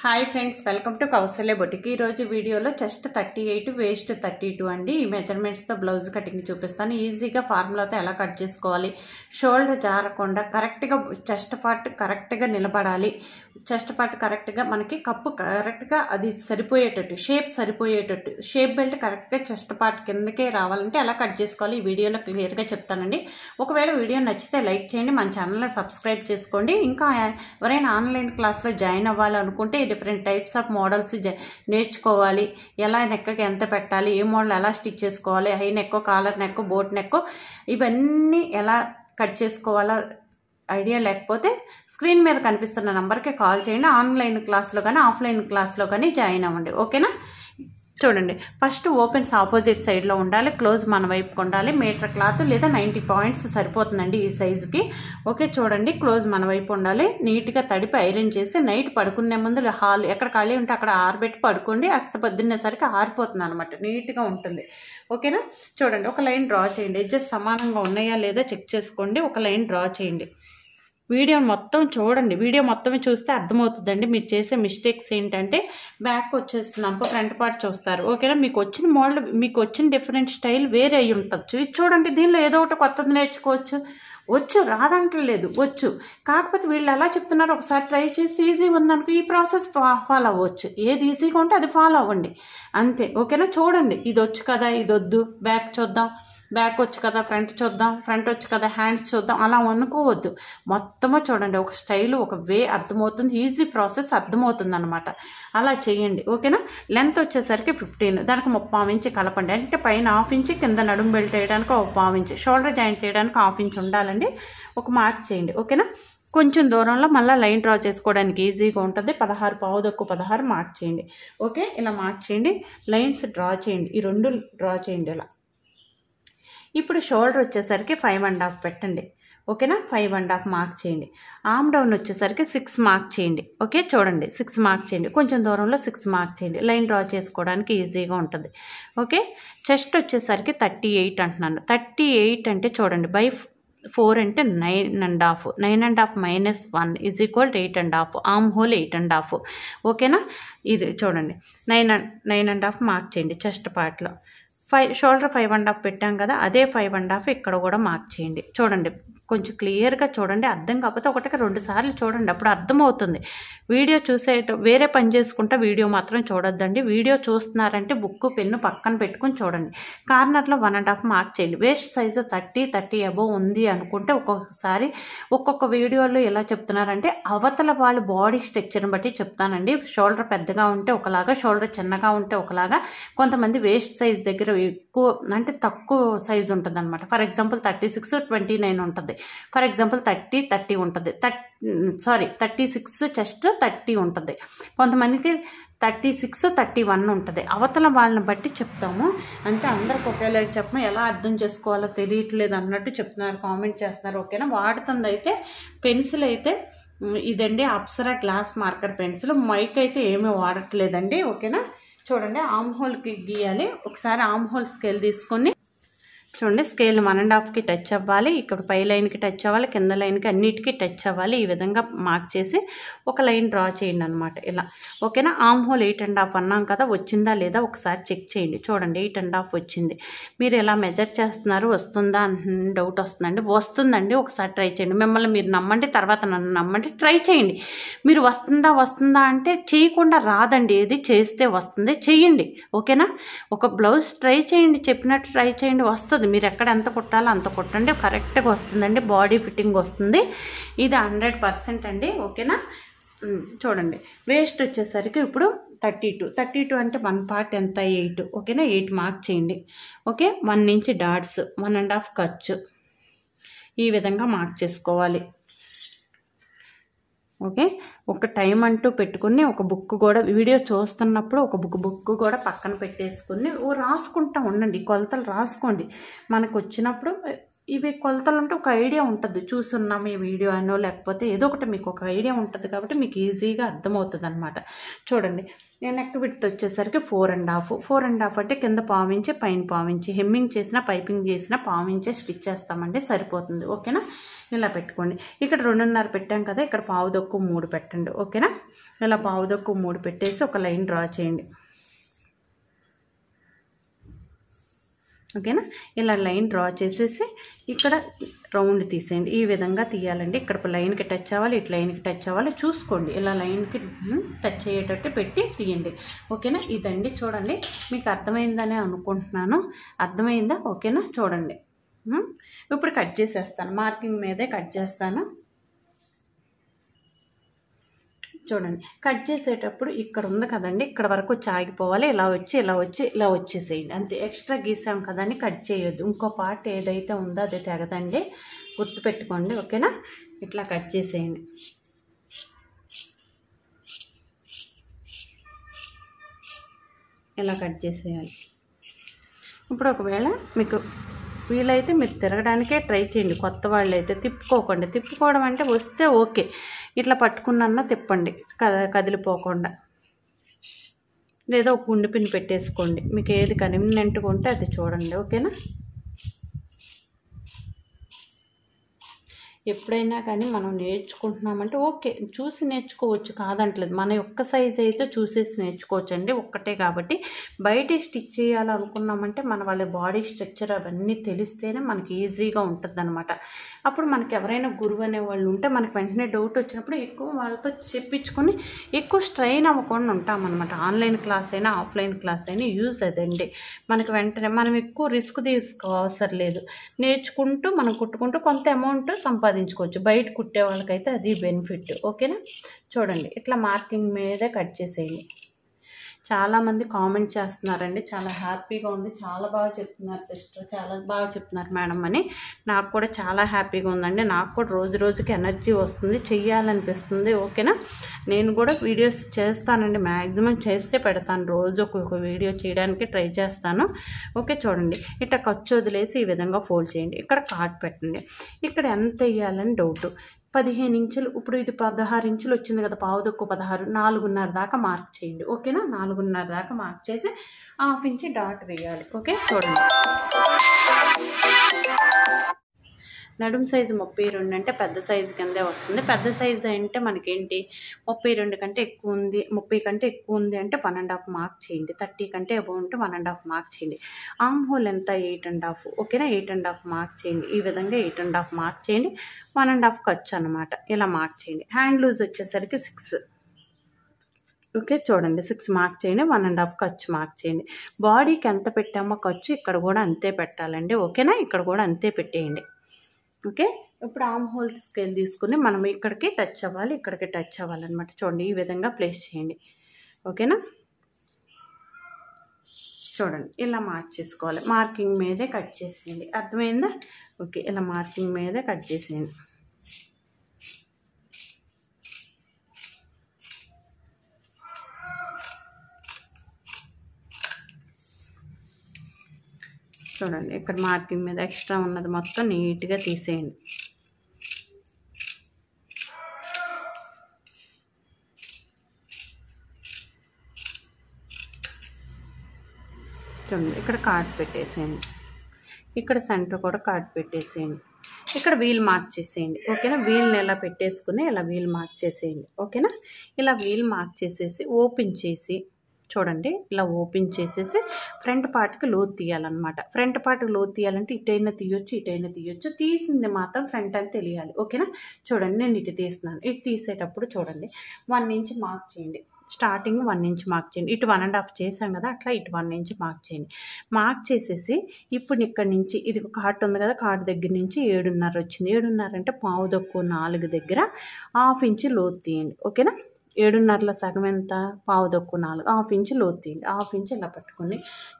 Hi friends, welcome to Kausalya boutique. ఈరోజు వీడియోలో chest 38 waste 32 అండి. ఈ మెజర్మెంట్స్తో బ్లౌజ్ కటింగ్ చూపిస్తాను. ఈజీగా ఫార్ములాతో ఎలా కట్ చేసుకోవాలి, షోల్డర్ జారకుండా కరెక్ట్గా చెస్ట్ పార్ట్ కరెక్ట్గా నిలబడాలి, చెస్ట్ పార్ట్ కరెక్ట్గా మనకి కప్పు కరెక్ట్గా అది సరిపోయేటట్టు, షేప్ సరిపోయేటట్టు, షేప్ బెల్ట్ కరెక్ట్గా చెస్ట్ పార్ట్ కిందకే రావాలంటే ఎలా కట్ చేసుకోవాలి ఈ వీడియోలో క్లియర్గా చెప్తానండి. ఒకవేళ వీడియో నచ్చితే లైక్ చేయండి, మన ఛానల్ని సబ్స్క్రైబ్ చేసుకోండి. ఇంకా ఎవరైనా ఆన్లైన్ క్లాస్లో జాయిన్ అవ్వాలనుకుంటే డిఫరెంట్ టైప్స్ ఆఫ్ మోడల్స్ నేర్చుకోవాలి, ఎలా నెక్కకి ఎంత పెట్టాలి, ఏ మోడల్ ఎలా స్టిచ్ చేసుకోవాలి, high neck, collar neck, boat neck, ఇవన్నీ ఎలా కట్ చేసుకోవాలో ఐడియా లేకపోతే స్క్రీన్ మీద కనిపిస్తున్న నెంబర్కి కాల్ చేయండి. ఆన్లైన్ క్లాస్లో కానీ ఆఫ్లైన్ క్లాస్లో కానీ జాయిన్ అవ్వండి. ఓకేనా? చూడండి, ఫస్ట్ ఓపెన్స్ ఆపోజిట్ సైడ్లో ఉండాలి, క్లోజ్ మన వైపుకి ఉండాలి. మీటర్ క్లాత్ లేదా 90 పాయింట్స్ సరిపోతుందండి ఈ సైజుకి. ఓకే, చూడండి, క్లోజ్ మన వైపు ఉండాలి. నీట్గా తడిపి ఐరన్ చేసి నైట్ పడుకునే ముందు హాల్ ఎక్కడ ఖాళీ ఉంటే అక్కడ ఆరబెట్టి పడుకోండి. అక్కడ పొద్దున్నేసరికి ఆరిపోతుంది అనమాట, నీట్గా ఉంటుంది. ఓకేనా? చూడండి, ఒక లైన్ డ్రా చేయండి. ఎడ్జెస్ సమానంగా ఉన్నాయా లేదా చెక్ చేసుకోండి. ఒక లైన్ డ్రా చేయండి. వీడియో మొత్తం చూడండి, వీడియో మొత్తం చూస్తే అర్థమవుతుందండి. మీరు చేసే మిస్టేక్స్ ఏంటంటే బ్యాక్ వచ్చేస్తున్నాం, ఫ్రంట్ పార్ట్ చూస్తారు. ఓకేనా? మీకు వచ్చిన మోడల్, మీకు వచ్చిన డిఫరెంట్ స్టైల్ వేరే అయ్యి ఉంటుంది. ఇది చూడండి, దీనిలో ఏదో ఒకటి కొత్తది నేర్చుకోవచ్చు. వచ్చు, రాదంటలేదు, వచ్చు. కాకపోతే వీళ్ళు ఎలా చెప్తున్నారు ఒకసారి ట్రై చేసి ఈజీగా ఉందనుకో ఈ ప్రాసెస్ ఫాలో అవ్వచ్చు. ఏది ఈజీగా ఉంటే అది ఫాలో అవ్వండి అంతే. ఓకేనా? చూడండి, ఇది వచ్చు కదా, ఇది వద్దు, బ్యాక్ చూద్దాం, బ్యాక్ వచ్చు కదా ఫ్రంట్ చూద్దాం, ఫ్రంట్ వచ్చు కదా హ్యాండ్స్ చూద్దాం, అలా అనుకోవద్దు. మొత్తము చూడండి, ఒక స్టైల్, ఒక వే అర్థమవుతుంది, ఈజీ ప్రాసెస్ అర్థమవుతుంది అనమాట. అలా చేయండి. ఓకేనా? లెంత్ వచ్చేసరికి 15, దానికి 3.5 ఇంచ్ కలపండి. అంటే పైన 1/2 ఇంచ్, కింద నడుము బెల్ట్ వేయడానికి 1/4 ఇంచ్, షోల్డర్ జాయింట్ చేయడానికి 1/2 ఇంచ్ ఉండాలండి. ఒక మార్క్ చేయండి. ఓకేనా? కొంచెం దూరంలో మళ్ళీ లైన్ డ్రా చేసుకోవడానికి ఈజీగా ఉంటుంది. 16 పావుదక్కు 16 మార్క్ చేయండి. ఓకే, ఇలా మార్క్ చేయండి. లైన్స్ డ్రా చేయండి, ఈ రెండు డ్రా చేయండి ఇలా. ఇప్పుడు షోల్డర్ వచ్చేసరికి 5.5 పెట్టండి. ఓకేనా? 5.5 మార్క్ చేయండి. ఆర్మ్ డౌన్ వచ్చేసరికి 6 మార్క్ చేయండి. ఓకే, చూడండి, 6 మార్క్ చేయండి. కొంచెం దూరంలో 6 మార్క్ చేయండి. లైన్ డ్రా చేసుకోవడానికి ఈజీగా ఉంటుంది. ఓకే, చెస్ట్ వచ్చేసరికి 38 అంటున్నాను. 38 అంటే చూడండి, బై 4 అంటే 9.5, 9.5 - 1 = 8.5, ఆర్మ్ హోల్ 8.5. ఓకేనా? ఇది చూడండి, 9.5 మార్క్ చేయండి చెస్ట్ పార్ట్లో. షోల్డర్ 5.5 పెట్టాం కదా, అదే 5.5 ఇక్కడ కూడా మార్క్ చేయండి. చూడండి, కొంచెం క్లియర్గా చూడండి. అర్థం కాకపోతే 1-2 సార్లు చూడండి, అప్పుడు అర్థమవుతుంది. వీడియో వేరే పని చేసుకుంటే వీడియో మాత్రం చూడొద్దండి. వీడియో చూస్తున్నారంటే బుక్ పెన్ను పక్కన పెట్టుకుని చూడండి. కార్నర్లో 1.5 మార్క్ చేయండి. వేస్ట్ సైజు 30 అబోవ్ ఉంది అనుకుంటే ఒక్కొక్కసారి ఒక్కొక్క వీడియోలో ఎలా చెప్తున్నారంటే అవతల వాళ్ళ బాడీ స్ట్రక్చర్ని బట్టి చెప్తానండి. షోల్డర్ పెద్దగా ఉంటే ఒకలాగా, షోల్డర్ చిన్నగా ఉంటే ఒకలాగా. కొంతమంది వేస్ట్ సైజ్ దగ్గర ఎక్కువ అంటే తక్కువ సైజు ఉంటుంది అనమాట. ఫర్ ఎగ్జాంపుల్ 36, 29 ఉంటుంది. ఫర్ ఎగ్జాంపుల్ 30 ఉంటుంది. 36 చెస్ట్ 30 ఉంటుంది. కొంతమందికి 36, 31 ఉంటుంది. అవతల వాళ్ళని బట్టి చెప్తాము. అంటే అందరికి ఒకేలాగా చెప్పము, ఎలా అర్థం చేసుకోవాలో తెలియట్లేదు అన్నట్టు చెప్తున్నారు, కామెంట్ చేస్తున్నారు. ఓకేనా? వాడుతుంది అయితే పెన్సిల్ అయితే ఇదండి, Apsara glass marker pencil. Mike అయితే ఏమీ వాడట్లేదండి. ఓకేనా? చూడండి, ఆర్మ్ హోల్కి గీయాలి. ఒకసారి ఆర్మ్ హోల్ స్కేల్ తీసుకొని చూడండి, స్కేల్ 1.5కి టచ్ అవ్వాలి, ఇక్కడ పై లైన్కి టచ్ అవ్వాలి, కింద లైన్కి అన్నిటికీ టచ్ అవ్వాలి. ఈ విధంగా మార్క్ చేసి ఒక లైన్ డ్రా చేయండి అనమాట, ఇలా. ఓకేనా? ఆర్మ్ హోల్ 8.5 అన్నాం కదా, వచ్చిందా లేదా ఒకసారి చెక్ చేయండి. చూడండి, 8.5 వచ్చింది. మీరు ఎలా మెజర్ చేస్తున్నారు, వస్తుందా అని డౌట్ వస్తుందండి. వస్తుందండి, ఒకసారి ట్రై చేయండి. మిమ్మల్ని మీరు నమ్మండి, తర్వాత నన్ను నమ్మండి. ట్రై చేయండి. మీరు వస్తుందా అంటే చేయకుండా రాదండి, ఏది చేస్తే వస్తుంది, చెయ్యండి. ఓకేనా? ఒక బ్లౌజ్ ట్రై చేయండి, చెప్పినట్టు ట్రై చేయండి, వస్తుంది. మీరు ఎక్కడ ఎంత కుట్టాలో అంత కుట్టండి, కరెక్ట్గా వస్తుందండి, బాడీ ఫిట్టింగ్ వస్తుంది. ఇది 100% అండి. ఓకేనా? చూడండి, వేస్ట్ వచ్చేసరికి ఇప్పుడు 32 అంటే 1 పార్ట్ ఎంత, 8. ఓకేనా? 8 మార్క్ చేయండి. ఓకే, 1 ఇంచ్ డాట్స్, 1.5 ఖర్చు, ఈ విధంగా మార్క్ చేసుకోవాలి. ఓకే, ఒక టైం అంటూ పెట్టుకుని ఒక బుక్ కూడా వీడియో చూస్తున్నప్పుడు ఒక బుక్ కూడా పక్కన పెట్టేసుకుని రాసుకుంటా ఉండండి. కొలతలు రాసుకోండి. మనకు వచ్చినప్పుడు ఇవి కొలతలు ఉంటే ఒక ఐడియా ఉంటుంది. చూస్తున్నాం ఈ వీడియో అనో లేకపోతే ఏదో ఒకటి మీకు ఒక ఐడియా ఉంటుంది కాబట్టి మీకు ఈజీగా అర్థమవుతుంది అనమాట. చూడండి, నెక్ విడ్త్ వచ్చేసరికి 4.5 అంటే కింద 1/4 ఇంచ్, పైన 1/4 ఇంచ్. హెమ్మింగ్ చేసినా పైపింగ్ చేసినా 1/4 ఇంచే స్టిచ్ చేస్తామండి, సరిపోతుంది. ఓకేనా? ఇలా పెట్టుకోండి. ఇక్కడ 2.5 పెట్టాం కదా, ఇక్కడ పావుదొక్కు 3 పెట్టండి. ఓకేనా, ఇలా పావుదొక్కు 3 పెట్టేసి ఒక లైన్ డ్రా చేయండి. ఓకేనా, ఇలా లైన్ డ్రా చేసేసి ఇక్కడ రౌండ్ తీసేయండి. ఈ విధంగా తీయాలండి. ఇక్కడ లైన్కి టచ్ అవ్వాలి, ఇటు లైన్కి టచ్ అవ్వాలి, చూసుకోండి. ఇలా లైన్కి టచ్ అయ్యేటట్టు పెట్టి తీయండి. ఓకేనా, ఇదండి. చూడండి, మీకు అర్థమైందని అనుకుంటున్నాను. అర్థమైందా? ఓకేనా, చూడండి. ఇప్పుడు కట్ చేసేస్తాను, మార్కింగ్ మీదే కట్ చేస్తాను. చూడండి, కట్ చేసేటప్పుడు ఇక్కడ ఉంది కదండి, ఇక్కడ వరకు ఆగిపోవాలి. ఇలా వచ్చేసేయండి అంతే. ఎక్స్ట్రా గీసాం కదా అని కట్ చేయొద్దు. ఇంకో పార్ట్ ఏదైతే ఉందో అది తెగదండి, గుర్తుపెట్టుకోండి. ఓకేనా, ఇట్లా కట్ చేసేయండి. ఇలా కట్ చేసేయాలి. ఇప్పుడు ఒకవేళ మీకు వీలైతే మీరు తిరగడానికే ట్రై చేయండి. కొత్త వాళ్ళు అయితే తిప్పుకోకండి. తిప్పుకోవడం అంటే వస్తే ఓకే, ఇట్లా పట్టుకున్నా తిప్పండి కదిలిపోకుండా. లేదా ఒక గుండు పిన్ పెట్టేసుకోండి, మీకు ఏది కన్వీనియంట్గా ఉంటే అది చూడండి. ఓకేనా, ఎప్పుడైనా కానీ మనం నేర్చుకుంటున్నామంటే ఓకే, చూసి నేర్చుకోవచ్చు, కాదంటలేదు. మన యొక్క సైజ్ అయితే చూసేసి నేర్చుకోవచ్చు అండి, ఒక్కటే కాబట్టి. బయట స్టిచ్ చేయాలనుకున్నామంటే మన వాళ్ళ బాడీ స్ట్రక్చర్ అవన్నీ తెలిస్తేనే మనకి ఈజీగా ఉంటుంది అనమాట. అప్పుడు మనకి ఎవరైనా గురువు అనే వాళ్ళు ఉంటే మనకి వెంటనే డౌట్ వచ్చినప్పుడు ఎక్కువ వాళ్ళతో చెప్పించుకొని ఎక్కువ స్ట్రెయిన్ అవ్వకుండా ఉంటామన్నమాట. ఆన్లైన్ క్లాస్ అయినా ఆఫ్లైన్ క్లాస్ అయినా యూజ్ అదండి. మనకి వెంటనే మనం ఎక్కువ రిస్క్ తీసుకో అవసరం లేదు. నేర్చుకుంటూ మనం కుట్టుకుంటూ కొంత అమౌంట్ సంపాదించుకోవచ్చు. బయట కుట్టే వాళ్ళకైతే అది బెనిఫిట్. ఓకేనా, చూడండి, ఇట్లా మార్కింగ్ మీదే కట్ చేసేయండి. చాలామంది కామెంట్ చేస్తున్నారండి, చాలా హ్యాపీగా ఉంది, చాలా బాగా చెప్తున్నారు సిస్టర్, చాలా బాగా చెప్తున్నారు మేడం అని. నాకు కూడా చాలా హ్యాపీగా ఉందండి. నాకు కూడా రోజు రోజుకి ఎనర్జీ వస్తుంది, చెయ్యాలనిపిస్తుంది. ఓకేనా, నేను కూడా వీడియోస్ చేస్తానండి, మ్యాక్సిమం చేస్తే పెడతాను. రోజు ఒక్కొక్క వీడియో చేయడానికి ట్రై చేస్తాను. ఓకే, చూడండి, ఇట్లా ఖర్చు వదిలేసి ఈ విధంగా ఫోల్డ్ చేయండి. ఇక్కడ కార్డ్ పెట్టండి. ఇక్కడ ఎంత వేయాలని డౌట్. 15 ఇంచులు, ఇప్పుడు ఇది 16 ఇంచులు వచ్చింది కదా, పావుదొక్కు 16, 4.5 దాకా మార్క్ చేయండి. ఓకేనా, 4.5 దాకా మార్క్ చేసి 1/2 ఇంచు డాట్ వేయాలి. ఓకే, చూడండి, నడుము సైజు 32 అంటే పెద్ద సైజు కిందే వస్తుంది. పెద్ద సైజు అంటే మనకేంటి 32 కంటే ఎక్కువ ఉంది, 30 కంటే ఎక్కువ ఉంది అంటే 1.5 మార్క్ చేయండి. 30 కంటే అబౌవ్ ఉంటే 1.5 మార్క్ చేయండి. ఆర్మ్ హోల్ ఎంత 8.5. ఓకేనా, 8.5 మార్క్ చేయండి. ఈ విధంగా 8.5 మార్క్ చేయండి. 1.5 ఖర్చు అనమాట, ఇలా మార్క్ చేయండి. హ్యాండ్ లూజ్ వచ్చేసరికి 6. ఓకే, చూడండి, 6 మార్క్ చేయండి. 1.5 ఖర్చు మార్క్ చేయండి. బాడీకి ఎంత పెట్టామో ఖర్చు ఇక్కడ కూడా అంతే పెట్టాలండి. ఓకేనా, ఇక్కడ కూడా అంతే పెట్టేయండి. ఓకే, ఇప్పుడు ఆర్మ్ హోల్ స్కేల్ తీసుకుని మనం ఇక్కడికి టచ్ అవ్వాలి, ఇక్కడికి టచ్ అవ్వాలన్నమాట. చూడండి, ఈ విధంగా ప్లేస్ చేయండి. ఓకేనా, చూడండి, ఇలా మార్క్ చేసుకోవాలి. మార్కింగ్ మీదే కట్ చేసేయండి. అర్థమైందా? ఓకే, ఇలా మార్కింగ్ మీదే కట్ చేసేయండి. చూడండి, ఇక్కడ మార్కింగ్ మీద ఎక్స్ట్రా ఉన్నది మొత్తం నీట్గా తీసేయండి. చూడండి, ఇక్కడ కార్డ్ పెట్టేసేయండి. ఇక్కడ సెంటర్ కూడా కార్డ్ పెట్టేసేయండి. ఇక్కడ వీల్ మార్క్ చేసేయండి. ఓకేనా, వీల్ని ఎలా పెట్టేసుకుని ఇలా వీల్ మార్క్ చేసేయండి. ఓకేనా, ఇలా వీల్ మార్క్ చేసేసి ఓపెన్ చేసి చూడండి, ఇలా ఓపెన్ చేసేసి ఫ్రంట్ పార్ట్కి లోతు తీయాలన్నమాట. ఫ్రంట్ పార్ట్కి లోతు తీయాలంటే ఇటైనా తీయొచ్చు, ఇటైనా తీయొచ్చు. తీసింది మాత్రం ఫ్రంట్ అని తెలియాలి. ఓకేనా, చూడండి, నేను ఇటు తీస్తున్నాను. ఇటు తీసేటప్పుడు చూడండి 1 ఇంచ్ మార్క్ చేయండి. స్టార్టింగ్ 1 ఇంచ్ మార్క్ చేయండి. ఇటు 1.5 చేసాం కదా, అట్లా ఇటు 1 ఇంచ్ మార్క్ చేయండి. మార్క్ చేసేసి ఇప్పుడు ఇక్కడ నుంచి ఇది కార్ట్ ఉంది కదా, కార్ట్ దగ్గర నుంచి 7.5 వచ్చింది. 7.5 అంటే పావుదొక్కు 4 దగ్గర 1/2 ఇంచ్ లోతు తీయండి. ఓకేనా, 7.5లో సగం ఎంత? పావుదొక్కు 4, 1/2 ఇంచ్ లోతు తీయండి. 1/2 ఇంచ్ ఇలా పట్టుకొని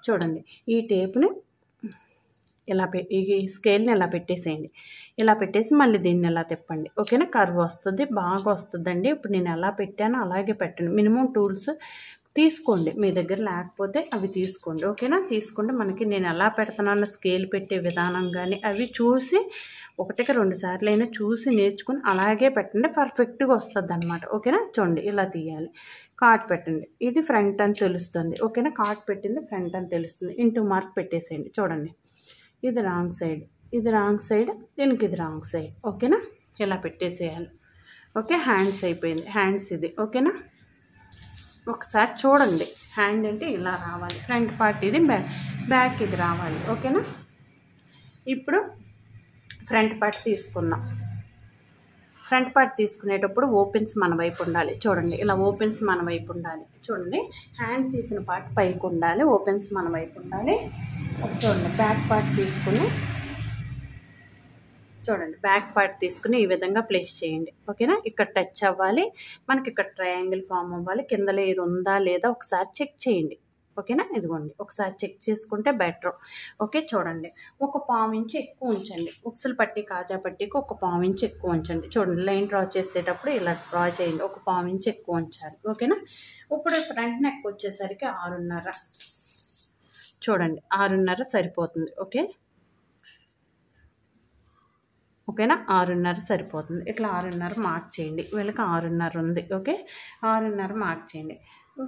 చూడండి, ఈ టేప్ని ఇలా ఈ స్కేల్ని ఇలా పెట్టేసేయండి. ఇలా పెట్టేసి మళ్ళీ దీన్ని ఎలా తిప్పండి. ఓకేనా, కర్వ్ వస్తుంది, బాగా వస్తుందండి. ఇప్పుడు నేను ఎలా పెట్టానో అలాగే పెట్టండి. మినిమం టూల్స్ తీసుకోండి, మీ దగ్గర లేకపోతే అవి తీసుకోండి. ఓకేనా, తీసుకుంటే మనకి నేను ఎలా పెడుతున్నానో స్కేల్ పెట్టే విధానం కానీ అవి చూసి 1కి 2 సార్లు అయినా చూసి నేర్చుకుని అలాగే పెట్టండి, పర్ఫెక్ట్గా వస్తుంది అనమాట. ఓకేనా, చూడండి, ఇలా తీయాలి. కార్డ్ పెట్టండి, ఇది ఫ్రంట్ అని తెలుస్తుంది. ఓకేనా, కార్డ్ పెట్టింది ఫ్రంట్ అని తెలుస్తుంది. ఇంటూ మార్క్ పెట్టేసేయండి. చూడండి, ఇది రాంగ్ సైడ్. ఇది రాంగ్ సైడ్, దీనికి ఇది రాంగ్ సైడ్. ఓకేనా, ఇలా పెట్టేసేయాలి. ఓకే, హ్యాండ్స్ అయిపోయింది. హ్యాండ్స్ ఇది. ఓకేనా, ఒకసారి చూడండి. హ్యాండ్ అంటే ఇలా రావాలి, ఫ్రంట్ పార్ట్ ఇది, బ్యాక్ ఇది రావాలి. ఓకేనా, ఇప్పుడు ఫ్రంట్ పార్ట్ తీసుకుందాం. ఫ్రంట్ పార్ట్ తీసుకునేటప్పుడు ఓపెన్స్ మన వైపు ఉండాలి. చూడండి, ఇలా ఓపెన్స్ మన వైపు ఉండాలి. చూడండి, హ్యాండ్ తీసిన పార్ట్ పైకి ఉండాలి, ఓపెన్స్ మన వైపు ఉండాలి. చూడండి, బ్యాక్ పార్ట్ తీసుకుని చూడండి, బ్యాక్ పార్ట్ తీసుకుని ఈ విధంగా ప్లేస్ చేయండి. ఓకేనా, ఇక్కడ టచ్ అవ్వాలి, మనకి ఇక్కడ ట్రయాంగిల్ ఫామ్ అవ్వాలి. కింద లేయర్ ఉందా లేదా ఒకసారి చెక్ చేయండి. ఓకేనా, ఇదిగోండి, ఒకసారి చెక్ చేసుకుంటే బెటర్. ఓకే, చూడండి, ఒక పావు ఇంచు ఎక్కువ ఉంచండి. ఉక్సులు పట్టి కాజా పట్టికి ఒక పావు ఇంచు ఎక్కువ ఉంచండి. చూడండి, లైన్ డ్రా చేసేటప్పుడు ఇలా డ్రా చేయండి, ఒక పావు ఇంచు ఎక్కువ ఉంచాలి. ఓకేనా, ఇప్పుడు ఫ్రంట్ నెక్ వచ్చేసరికి 6.5. చూడండి, 6.5 సరిపోతుంది. ఓకేనా, 6.5 సరిపోతుంది. ఇట్లా 6.5 మార్క్ చేయండి. వీళ్ళకి 6.5 ఉంది. ఓకే, 6.5 మార్క్ చేయండి.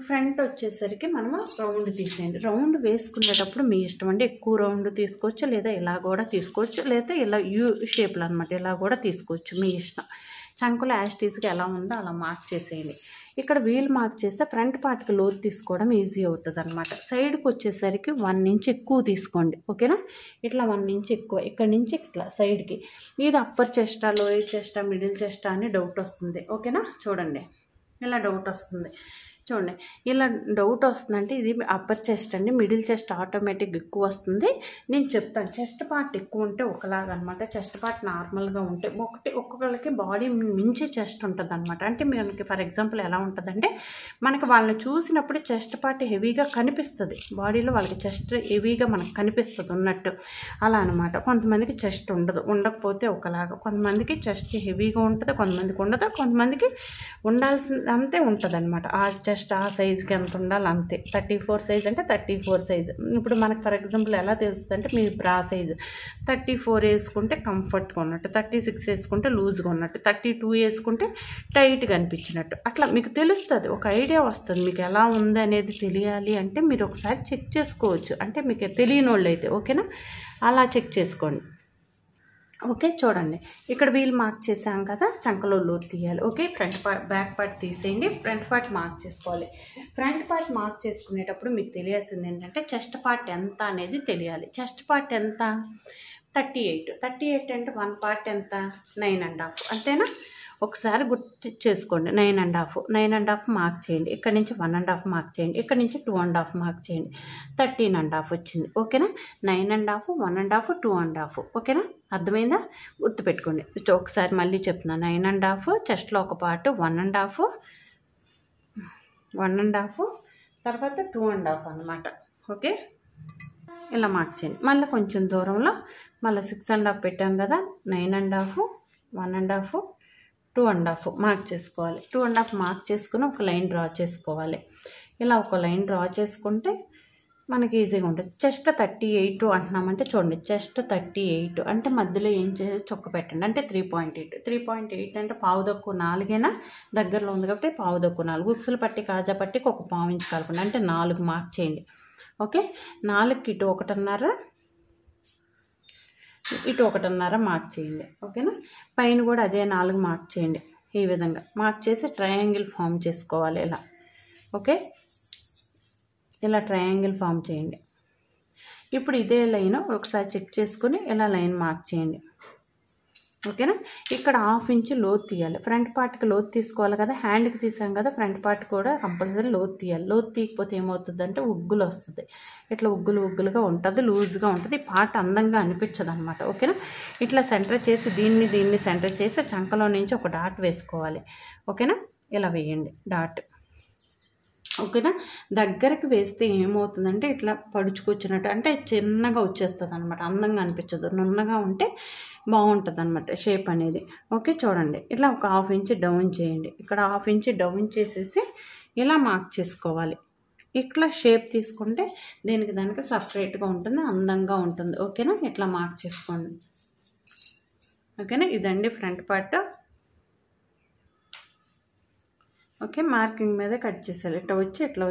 ఫ్రంట్ వచ్చేసరికి మనము రౌండ్ తీసేయండి. రౌండ్ వేసుకునేటప్పుడు మీ ఇష్టం అండి. ఎక్కువ రౌండ్ తీసుకోవచ్చు, లేదా ఇలా కూడా తీసుకోవచ్చు, లేదా ఇలా యూ షేప్లో అనమాట ఇలా కూడా తీసుకోవచ్చు, మీ ఇష్టం. చంకులు యాస్టీస్గా ఎలా ఉందో అలా మార్క్ చేసేయండి. ఇక్కడ వీల్ మార్క్ చేస్తే ఫ్రంట్ పార్ట్కి లోతు తీసుకోవడం ఈజీ అవుతుంది అనమాట. సైడ్కి వచ్చేసరికి 1 ఇంచ్ ఎక్కువ తీసుకోండి. ఓకేనా, ఇట్లా 1 ఇంచ్ ఎక్కువ, ఇక్కడ నుంచి ఇట్లా సైడ్కి. ఇది అప్పర్ చెస్టా, లోయర్ చెస్టా, మిడిల్ చెస్టా అని డౌట్ వస్తుంది. ఓకేనా, చూడండి, ఇలా డౌట్ వస్తుంది. చూడండి, ఇలా డౌట్ వస్తుందంటే ఇది అప్పర్ చెస్ట్ అండి. మిడిల్ చెస్ట్ ఆటోమేటిక్ ఎక్కువ వస్తుంది. నేను చెప్తాను, చెస్ట్ పార్ట్ ఎక్కువ ఉంటే ఒకలాగా అనమాట, చెస్ట్ పార్ట్ నార్మల్గా ఉంటే ఒక్కొక్కరికి బాడీ మించి చెస్ట్ ఉంటుంది అనమాట. అంటే మనకి ఫర్ ఎగ్జాంపుల్ ఎలా ఉంటుందంటే, మనకి వాళ్ళని చూసినప్పుడు చెస్ట్ పార్ట్ హెవీగా కనిపిస్తుంది, బాడీలో వాళ్ళకి చెస్ట్ హెవీగా మనకు కనిపిస్తుంది ఉన్నట్టు, అలా అనమాట. కొంతమందికి చెస్ట్ ఉండకపోతే ఒకలాగా, కొంతమందికి చెస్ట్ హెవీగా ఉంటుంది, కొంతమందికి ఉండదు, కొంతమందికి ఉండాల్సిందంతే ఉంటుంది అనమాట. ఆ చెస్ట్ ఆ సైజుకి ఎంత ఉండాలి అంతే. 34 సైజ్ అంటే 34 సైజు. ఇప్పుడు మనకు ఫర్ ఎగ్జాంపుల్ ఎలా తెలుస్తుంది అంటే, మీ బ్రా సైజు 34 వేసుకుంటే కంఫర్ట్గా ఉన్నట్టు, 36 వేసుకుంటే లూజ్గా ఉన్నట్టు, 32 వేసుకుంటే టైట్గా అనిపించినట్టు, అట్లా మీకు తెలుస్తుంది, ఒక ఐడియా వస్తుంది. మీకు ఎలా ఉంది అనేది తెలియాలి అంటే మీరు ఒకసారి చెక్ చేసుకోవచ్చు, అంటే మీకు తెలియని వాళ్ళు అయితే. ఓకేనా, అలా చెక్ చేసుకోండి. ఓకే, చూడండి, ఇక్కడ వీల్ మార్క్ చేసాం కదా, చంకలో లోతు తీయాలి. Okay, front part back part తీసేయండి, ఫ్రంట్ పార్ట్ మార్క్ చేసుకోవాలి. ఫ్రంట్ పార్ట్ మార్క్ చేసుకునేటప్పుడు మీకు తెలియాల్సింది ఏంటంటే, చెస్ట్ పార్ట్ ఎంత అనేది తెలియాలి. చెస్ట్ పార్ట్ ఎంత? 38 అంటే 1 పార్ట్ ఎంత? 9.5, అంతేనా? ఒకసారి గుర్తు చేసుకోండి. 9.5 మార్క్ చేయండి. ఇక్కడ నుంచి 1.5 మార్క్ చేయండి. ఇక్కడ నుంచి 2.5 మార్క్ చేయండి. 13.5 వచ్చింది. ఓకేనా, 9.5, 1.5, 2.5. ఓకేనా, అర్థమైందా? గుర్తుపెట్టుకోండి. ఒకసారి మళ్ళీ చెప్తున్నాను. 9.5 చెస్ట్లో ఒక పార్ట్, 1.5 తర్వాత 2.5 అనమాట. ఓకే, ఇలా మార్క్ చేయండి. మళ్ళీ కొంచెం దూరంలో మళ్ళీ 6.5 పెట్టాం కదా, 9.5, 1.5, 2.5 మార్క్ చేసుకోవాలి. 2.5 మార్క్ చేసుకుని ఒక లైన్ డ్రా చేసుకోవాలి. ఇలా ఒక లైన్ డ్రా చేసుకుంటే మనకి ఈజీగా ఉంటుంది. చెస్ట్ 38 అంటున్నామంటే చూడండి, చెస్ట్ 38 అంటే మధ్యలో ఏం చేసి చొక్క పెట్టండి, అంటే 3.8 అంటే పావు తక్కువ 4 దగ్గరలో ఉంది కాబట్టి పావు తక్కువ 4. ఉక్సులు పట్టి కాజా పట్టికి ఒక పావు ఇంచు కలపండి, అంటే 4 మార్క్ చేయండి. ఓకే, 4కి ఇటు 1.5, ఇటు 1.5 మార్క్ చేయండి. ఓకేనా, పైన కూడా అదే 4 మార్క్ చేయండి. ఈ విధంగా మార్క్ చేసి ట్రయాంగిల్ ఫామ్ చేసుకోవాలి ఇలా. ఓకే, ఇలా ట్రయాంగిల్ ఫామ్ చేయండి. ఇప్పుడు ఇదే లైన్ ఒకసారి చెక్ చేసుకుని ఇలా లైన్ మార్క్ చేయండి. ఓకేనా, ఇక్కడ 1/2 ఇంచ్ లోతు తీయాలి. ఫ్రంట్ పార్ట్కి లోతు తీసుకోవాలి కదా, హ్యాండ్కి తీసాం కదా, ఫ్రంట్ పార్ట్ కూడా కంపల్సరీ లోతు తీయాలి. లోతు తీయకపోతే ఏమవుతుందంటే ఉగ్గులు వస్తుంది, ఇట్లా ఉగ్గులుగా ఉంటుంది, లూజ్గా ఉంటుంది, పార్ట్ అందంగా అనిపించదు అనమాట. ఓకేనా, ఇట్లా సెంటర్ చేసి దీన్ని సెంటర్ చేసి చంకలో నుంచి ఒక డాట్ వేసుకోవాలి. ఓకేనా, ఇలా వేయండి డాట్. ఓకేనా, దగ్గరికి వేస్తే ఏమవుతుందంటే ఇట్లా పడుచుకొచ్చినట్టు, అంటే చిన్నగా వచ్చేస్తుంది అనమాట, అందంగా అనిపించదు. నున్నగా ఉంటే బాగుంటుంది అనమాట షేప్ అనేది. ఓకే, చూడండి, ఇట్లా ఒక 1/2 ఇంచ్ డౌన్ చేయండి. ఇక్కడ 1/2 ఇంచ్ డౌన్ చేసేసి ఇలా మార్క్ చేసుకోవాలి. ఇట్లా షేప్ తీసుకుంటే దానికి సపరేట్గా ఉంటుంది, అందంగా ఉంటుంది. ఓకేనా, ఇట్లా మార్క్ చేసుకోండి. ఓకేనా, ఇదండి ఫ్రంట్ పార్ట్. ఓకే, మార్కింగ్ మీద కట్ చేసేయాలి. ఇట్లా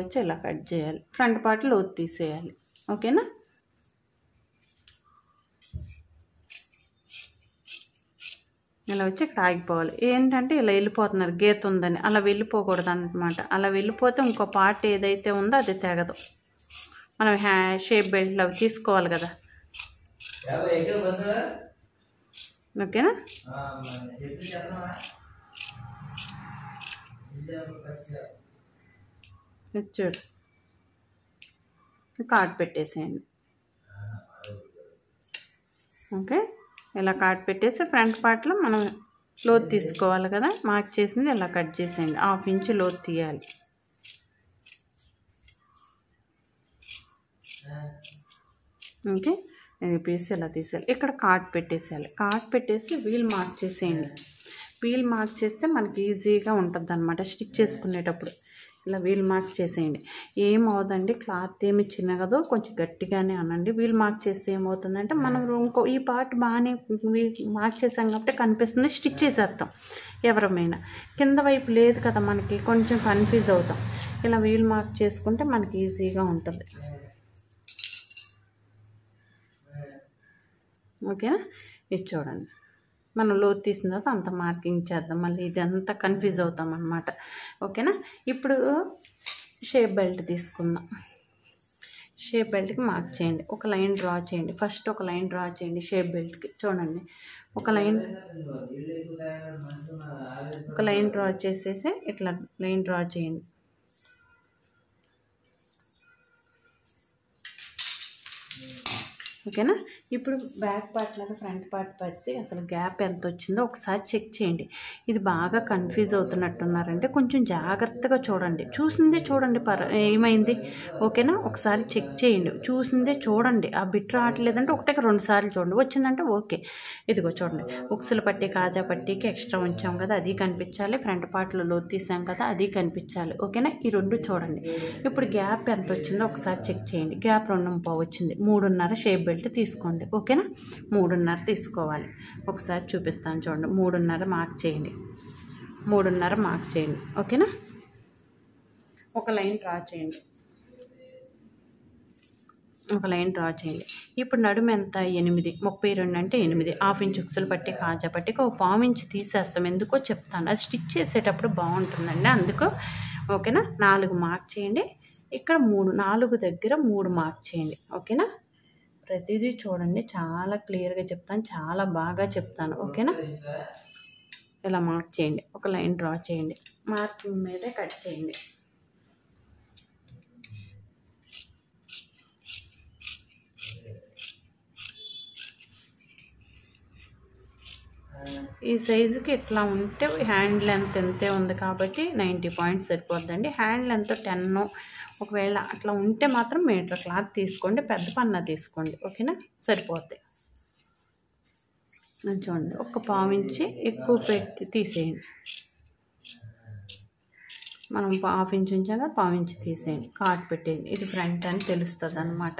వచ్చి ఇలా కట్ చేయాలి. ఫ్రంట్ పార్ట్ లోతు తీసేయాలి. ఓకేనా, ఇలా వచ్చి ఇక్కడ ఆగిపోవాలి. ఏంటంటే ఇలా వెళ్ళిపోతున్నారు గీత ఉందని, అలా వెళ్ళిపోకూడదు అన్నమాట. అలా వెళ్ళిపోతే ఇంకో పార్ట్ ఏదైతే ఉందో అది తెగదు. మనం షేప్ బెల్ట్లు అవి తీసుకోవాలి కదా. ఓకేనా? చూడు, కార్డ్ పెట్టేసేయండి. ఓకే, ఇలా కార్డ్ పెట్టేసి ఫ్రంట్ పార్ట్లో మనం లోతు తీసుకోవాలి కదా. మార్క్ చేసింది ఇలా కట్ చేసేయండి. 1/2 ఇంచ్ లోతు తీయాలి. ఓకే, ఇది పీస్ ఇలా తీసేయాలి. ఇక్కడ కార్డ్ పెట్టేసేయాలి. కార్డ్ పెట్టేసి వీల్ మార్క్ చేసేయండి. వీల్ మార్క్ చేస్తే మనకి ఈజీగా ఉంటుంది అన్నమాట స్టిచ్ చేసుకునేటప్పుడు. ఇలా వీల్ మార్క్ చేసేయండి. ఏమవుతుందండి, క్లాత్ ఏమి చిన్నగదో కొంచెం గట్టిగానే అనండి. వీల్ మార్క్ చేస్తే ఏమవుతుందంటే మనం ఇంకో ఈ పార్ట్ బాగానే మార్క్ చేసాం కాబట్టి కనిపిస్తుంది, స్టిచ్ చేసేస్తాం. ఎవరమైనా కింద వైపు లేదు కదా మనకి, కొంచెం కన్ఫ్యూజ్ అవుతాం. ఇలా వీల్ మార్క్ చేసుకుంటే మనకి ఈజీగా ఉంటుంది. ఓకేనా? ఇది చూడండి, మనం లోతు తీసిన తర్వాత అంత మార్కింగ్ చేద్దాం. మళ్ళీ ఇది అంతా కన్ఫ్యూజ్ అవుతాం అన్నమాట. ఓకేనా? ఇప్పుడు షేప్ బెల్ట్ తీసుకుందాం. షేప్ బెల్ట్కి మార్క్ చేయండి. ఒక లైన్ డ్రా చేయండి. ఫస్ట్ ఒక లైన్ డ్రా చేయండి షేప్ బెల్ట్కి. చూడండి, ఒక లైన్ డ్రా చేసేసి ఇట్లా లైన్ డ్రా చేయండి. ఓకేనా? ఇప్పుడు బ్యాక్ పార్ట్ లాగా ఫ్రంట్ పార్ట్ పరిచి అసలు గ్యాప్ ఎంత వచ్చిందో ఒకసారి చెక్ చేయండి. ఇది బాగా కన్ఫ్యూజ్ అవుతున్నట్టున్నారంటే కొంచెం జాగ్రత్తగా చూడండి. చూసిందే చూడండి, ఏమైంది? ఓకేనా? ఒకసారి చెక్ చేయండి. చూసిందే చూడండి. ఆ బిట్ రావట్లేదంటే 1-2 సార్లు చూడండి. వచ్చిందంటే ఓకే. ఇదిగో చూడండి, ఉక్సులు పట్టి కాజా పట్టీకి ఎక్స్ట్రా ఉంచాం కదా, అది కనిపించాలి. ఫ్రంట్ పార్ట్లో లోతు తీసాం కదా, అది కనిపించాలి. ఓకేనా? ఈ 2 చూడండి. ఇప్పుడు గ్యాప్ ఎంత వచ్చిందో ఒకసారి చెక్ చేయండి. గ్యాప్ 2.5 వచ్చింది. 3.5 షేప్ బెల్ట్ తీసుకోండి. ఓకేనా? 3.5 తీసుకోవాలి. ఒకసారి చూపిస్తాను చూడండి. 3.5 మార్క్ చేయండి. 3.5 మార్క్ చేయండి. ఓకేనా? ఒక లైన్ డ్రా చేయండి. ఒక లైన్ డ్రా చేయండి. ఇప్పుడు నడుము ఎంత? 8. 32 అంటే 8. 1/2 ఇంచ్ ఉక్సులు పట్టి కాజా పట్టికి 1/4 ఇంచ్ తీసేస్తాం. ఎందుకో చెప్తాను, అది స్టిచ్ చేసేటప్పుడు బాగుంటుందండి, అందుకు. ఓకేనా? 4 మార్క్ చేయండి. ఇక్కడ 4 దగ్గర 3 మార్క్ చేయండి. ఓకేనా? ప్రతిదీ చూడండి, చాలా క్లియర్గా చెప్తాను, చాలా బాగా చెప్తాను. ఓకేనా? ఇలా మార్క్ చేయండి. ఒక లైన్ డ్రా చేయండి. మార్కింగ్ మీదే కట్ చేయండి. ఈ సైజుకి ఇట్లా ఉంటే హ్యాండ్ లెంత్ ఎంతే ఉంది కాబట్టి 90 పాయింట్స్ సరిపోద్దండి. హ్యాండ్ లెంత్ 10 ఒకవేళ అట్లా ఉంటే మాత్రం మీటర్ క్లాత్ తీసుకోండి, పెద్ద పన్నా తీసుకోండి. ఓకేనా? సరిపోద్ది. చూడండి, 1/4 ఇంచ్ ఎక్కువ పెట్టి తీసేయండి. మనం 1/2 ఇంచ్ ఉంచాక 1/4 ఇంచ్ తీసేయండి. కార్డ్ పెట్టేయండి. ఇది ఫ్రంట్ అని తెలుస్తుంది అన్నమాట.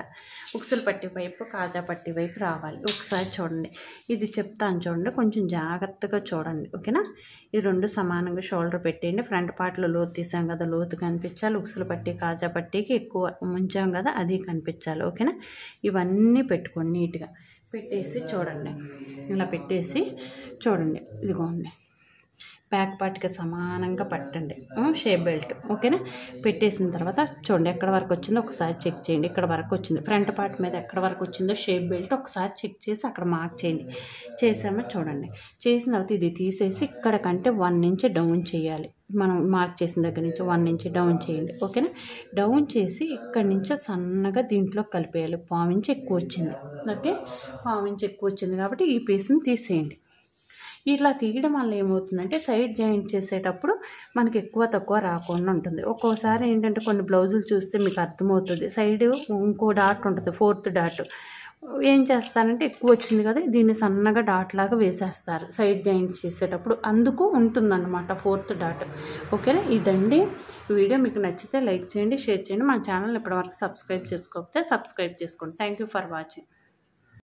ఉక్సులు పట్టి వైపు కాజా పట్టి వైపు రావాలి. ఒకసారి చూడండి, ఇది చెప్తాను చూడండి, కొంచెం జాగ్రత్తగా చూడండి. ఓకేనా? ఈ 2 సమానంగా షోల్డర్ పెట్టేయండి. ఫ్రంట్ పార్ట్లో లోతు తీసాం కదా, లోతు కనిపించాలి. ఉక్సులు పట్టి కాజా పట్టికి ఎక్కువ ఉంచాం కదా, అది కనిపించాలి. ఓకేనా? ఇవన్నీ పెట్టుకోండి నీట్గా. పెట్టేసి చూడండి, ఇలా పెట్టేసి చూడండి. ఇదిగోండి, బ్యాక్ పార్ట్కి సమానంగా పట్టండి షేప్ బెల్ట్. ఓకేనా? పెట్టేసిన తర్వాత చూడండి, ఎక్కడ వరకు వచ్చిందో ఒకసారి చెక్ చేయండి. ఇక్కడ వరకు వచ్చింది. ఫ్రంట్ పార్ట్ మీద ఎక్కడ వరకు వచ్చిందో షేప్ బెల్ట్ ఒకసారి చెక్ చేసి అక్కడ మార్క్ చేయండి. చేసామో చూడండి. చేసిన తర్వాత ఇది తీసేసి ఇక్కడ కంటే 1 ఇంచ్ డౌన్ చేయాలి. మనం మార్క్ చేసిన దగ్గర నుంచి 1 ఇంచ్ డౌన్ చేయండి. ఓకేనా? డౌన్ చేసి ఇక్కడి నుంచి సన్నగా దీంట్లో కలిపేయాలి. 1/4 ఇంచ్ ఎక్కువ వచ్చింది. ఓకే, 1/4 ఇంచ్ ఎక్కువ వచ్చింది కాబట్టి ఈ పీస్ని తీసేయండి. ఇట్లా తీయడం వల్ల ఏమవుతుందంటే సైడ్ జాయింట్ చేసేటప్పుడు మనకి ఎక్కువ తక్కువ రాకుండా ఉంటుంది. ఒక్కోసారి ఏంటంటే కొన్ని బ్లౌజులు చూస్తే మీకు అర్థమవుతుంది, సైడ్ ఇంకో డాట్ ఉంటుంది, 4th డాట్. ఏం చేస్తారంటే ఎక్కువ వచ్చింది కదా, దీన్ని సన్నగా డాట్ లాగా వేసేస్తారు సైడ్ జాయింట్స్ చేసేటప్పుడు, అందుకు ఉంటుందన్నమాట 4th డాట్. ఓకేనా? ఇదండి వీడియో. మీకు నచ్చితే లైక్ చేయండి, షేర్ చేయండి. మా ఛానల్ ఇప్పటివరకు సబ్స్క్రైబ్ చేసుకోకపోతే సబ్స్క్రైబ్ చేసుకోండి. Thank you for watching.